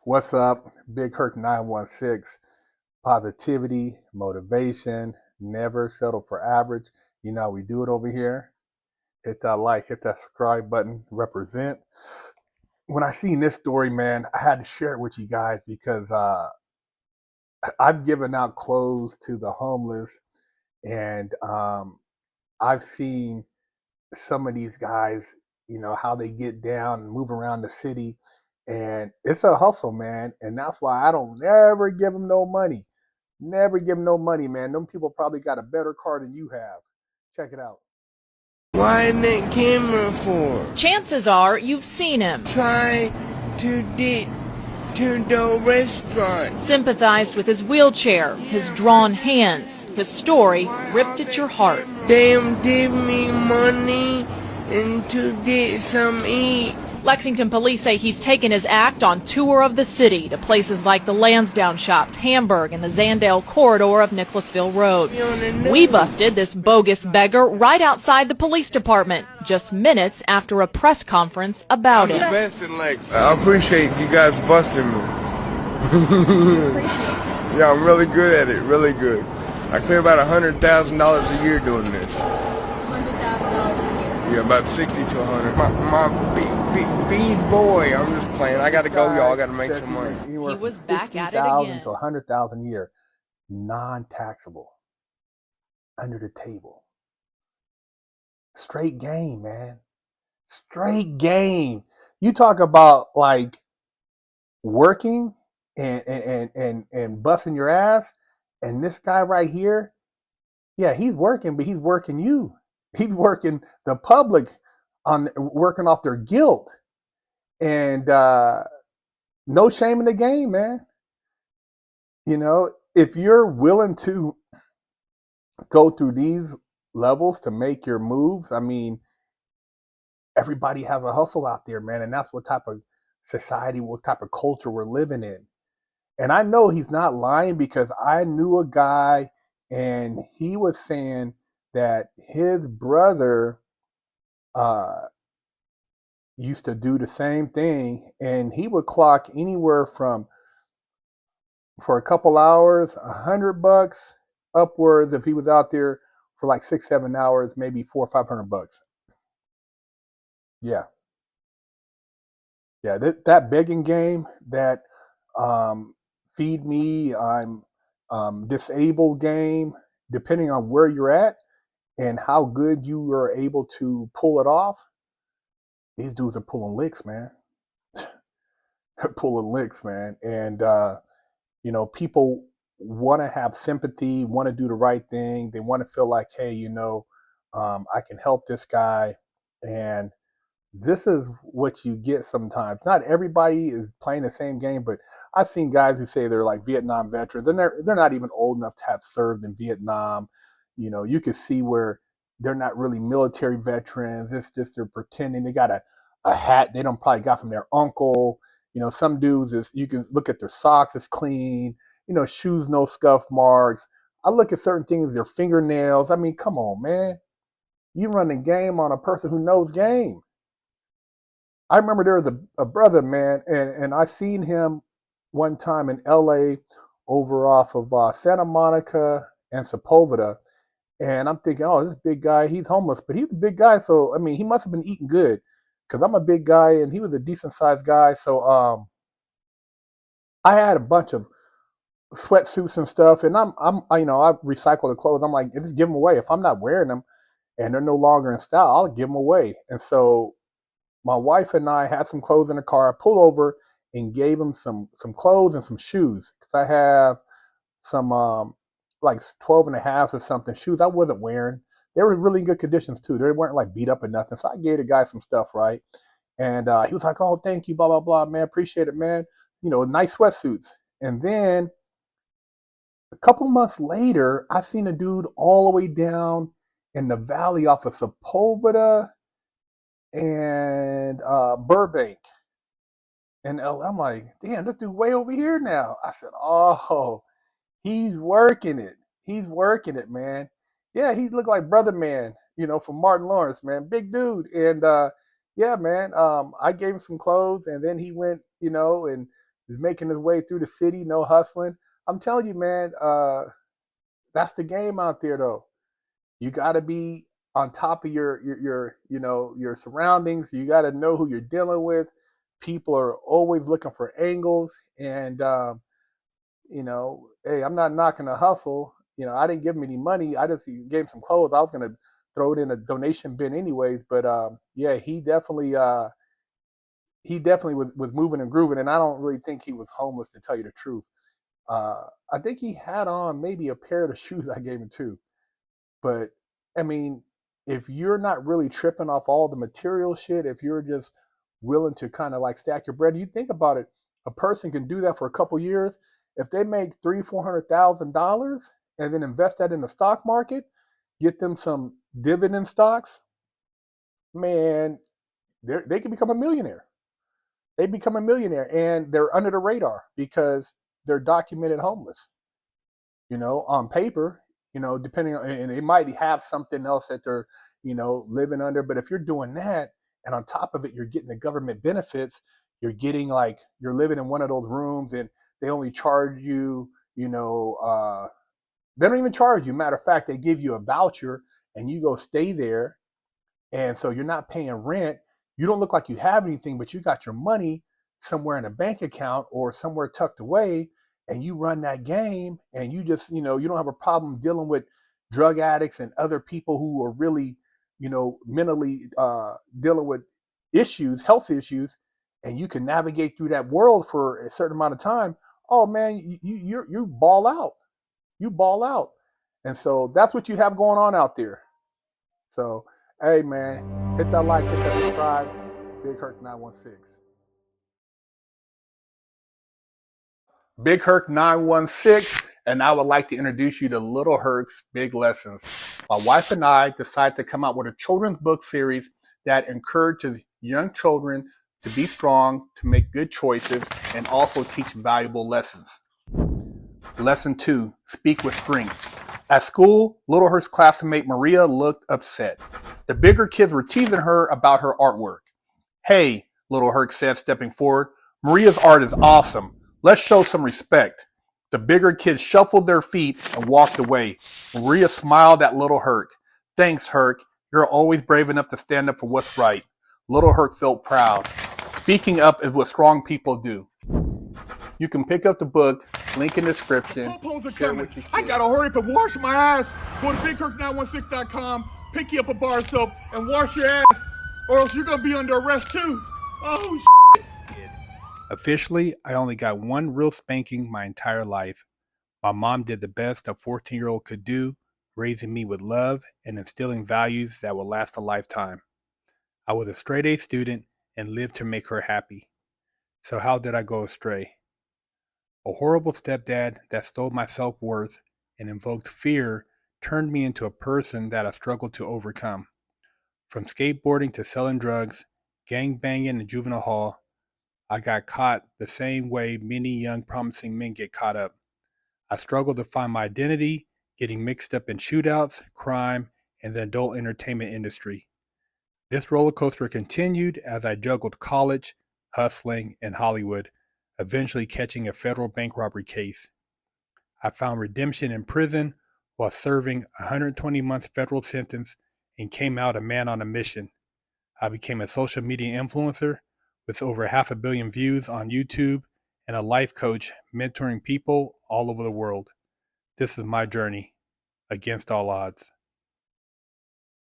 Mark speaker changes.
Speaker 1: What's up? BigHerc916. Positivity, motivation, never settle for average. You know how we do it over here. Hit that like, hit that subscribe button, represent. When I seen this story, man, I had to share it with you guys because I've given out clothes to the homeless, and I've seen some of these guys, how they get down and move around the city. And it's a hustle, man. And that's why I don't never give them no money. Never give them no money, man. Them people probably got a better car than you have. Check it out.
Speaker 2: Why that camera for?
Speaker 3: Chances are you've seen him.
Speaker 2: Try to get to the restaurant.
Speaker 3: Sympathized with his wheelchair, his drawn hands, his story ripped at your heart.
Speaker 2: Damn, give me money and to get some eat.
Speaker 3: Lexington police say he's taken his act on tour of the city to places like the Lansdowne Shops, Hamburg, and the Zandale corridor of Nicholasville Road. We busted this bogus beggar right outside the police department, just minutes after a press conference about it.
Speaker 2: I appreciate you guys busting me. Yeah, I'm really good at it, really good. I clear about $100,000 a year doing this.
Speaker 4: $100,000 a year.
Speaker 2: Yeah, about 60 to 100. My B-boy, I'm just playing. I gotta go, y'all. I gotta make some money.
Speaker 3: He was back at it again.
Speaker 1: To 100,000 a year, non-taxable, under the table. Straight game, man. Straight game. You talk about like working and busting your ass, and this guy right here, yeah, he's working, but he's working you. He's working the public on working off their guilt. And no shame in the game, man. If you're willing to go through these levels to make your moves, I mean, everybody has a hustle out there, man. And that's what type of society, what type of culture we're living in. And I know he's not lying because I knew a guy and he was saying that his brother used to do the same thing, and he would clock anywhere from, for a couple hours, $100 upwards if he was out there for like 6-7 hours, maybe $400 or $500. Yeah, that begging game, that feed me, I'm disabled game, depending on where you're at and how good you are able to pull it off. These dudes are pulling licks, man. They're pulling licks, man. And people want to have sympathy, want to do the right thing. They want to feel like, hey, I can help this guy. And this is what you get sometimes. Not everybody is playing the same game, but I've seen guys who say they're like Vietnam veterans. They're not even old enough to have served in Vietnam. You can see where they're not really military veterans. It's just they're pretending. They got a hat they don't probably got from their uncle. Some dudes you can look at their socks, it's clean. Shoes, no scuff marks. I look at certain things, their fingernails. I mean, come on, man. You run the game on a person who knows game. I remember there was a brother, man, and I seen him one time in LA over off of Santa Monica and Sepulveda. And I'm thinking, oh, this big guy, he's homeless, but he's a big guy. So, I mean, he must have been eating good because I'm a big guy and he was a decent sized guy. So, I had a bunch of sweatsuits and stuff, and I recycle the clothes. I'm like, just give them away. If I'm not wearing them and they're no longer in style, I'll give them away. And so my wife and I had some clothes in the car. I pulled over and gave him some clothes and some shoes because I have some like 12 and a half or something shoes I wasn't wearing. They were in really good conditions too. They weren't like beat up or nothing. So I gave the guy some stuff, right? And he was like, "Oh, thank you, blah blah blah, man. Appreciate it, man. Nice sweatsuits." And then a couple months later, I seen a dude all the way down in the valley off of Sepulveda and Burbank. And I'm like, damn, this dude way over here now. I said, oh, he's working it. He's working it, man. Yeah, he looked like Brother Man, from Martin Lawrence, man. Big dude. And yeah, man, I gave him some clothes and then he went, and is making his way through the city, no hustling. I'm telling you, man, that's the game out there, though. You got to be on top of your surroundings. You got to know who you're dealing with. People are always looking for angles, and hey, I'm not knocking the hustle. I didn't give him any money. I just gave him some clothes. I was gonna throw it in a donation bin anyways. But yeah, he definitely was moving and grooving, and I don't really think he was homeless, to tell you the truth. I think he had on maybe a pair of the shoes I gave him too. But I mean, if you're not really tripping off all the material shit, if you're just willing to kind of like stack your bread, you think about it, a person can do that for a couple years. If they make $300,000-$400,000 and then invest that in the stock market, get them some dividend stocks, man, they can become a millionaire. They become a millionaire and they're under the radar because they're documented homeless. On paper, depending on, and they might have something else that they're, living under. But if you're doing that, and on top of it, you're getting the government benefits, you're getting like, you're living in one of those rooms and they only charge you, they don't even charge you. Matter of fact, they give you a voucher and you go stay there, and so you're not paying rent. You don't look like you have anything, but you got your money somewhere in a bank account or somewhere tucked away, and you run that game, and you just, you don't have a problem dealing with drug addicts and other people who are really, mentally dealing with issues, health issues, and you can navigate through that world for a certain amount of time. Oh man, you ball out. You ball out. And so that's what you have going on out there. So, hey man, hit that like, hit that subscribe. BigHerc916. BigHerc916, and I would like to introduce you to Little Herc's Big Lessons. My wife and I decided to come out with a children's book series that encourages young children to be strong, to make good choices, and also teach valuable lessons. Lesson 2, Speak with Strength. At school, Little Herc's classmate Maria looked upset. The bigger kids were teasing her about her artwork. Hey, Little Herc said, stepping forward, Maria's art is awesome. Let's show some respect. The bigger kids shuffled their feet and walked away. Maria smiled at Little Herc. Thanks, Herc. You're always brave enough to stand up for what's right. Little Herc felt proud. Speaking up is what strong people do. You can pick up the book, link in the description.
Speaker 5: I gotta hurry up and wash my ass. Go to BigHerc916.com, pick you up a bar of soap, and wash your ass, or else you're gonna be under arrest too. Oh, shit.
Speaker 1: Officially, I only got one real spanking my entire life. My mom did the best a 14-year-old could do, raising me with love and instilling values that will last a lifetime. I was a straight-A student and lived to make her happy. So how did I go astray? A horrible stepdad that stole my self-worth and invoked fear turned me into a person that I struggled to overcome. From skateboarding to selling drugs, gang banging in juvenile hall, I got caught the same way many young promising men get caught up. I struggled to find my identity, getting mixed up in shootouts, crime, and the adult entertainment industry. This roller coaster continued as I juggled college, hustling, and Hollywood, eventually catching a federal bank robbery case. I found redemption in prison while serving a 120-month federal sentence and came out a man on a mission. I became a social media influencer with over 500 million views on YouTube and a life coach mentoring people all over the world. This is my journey against all odds.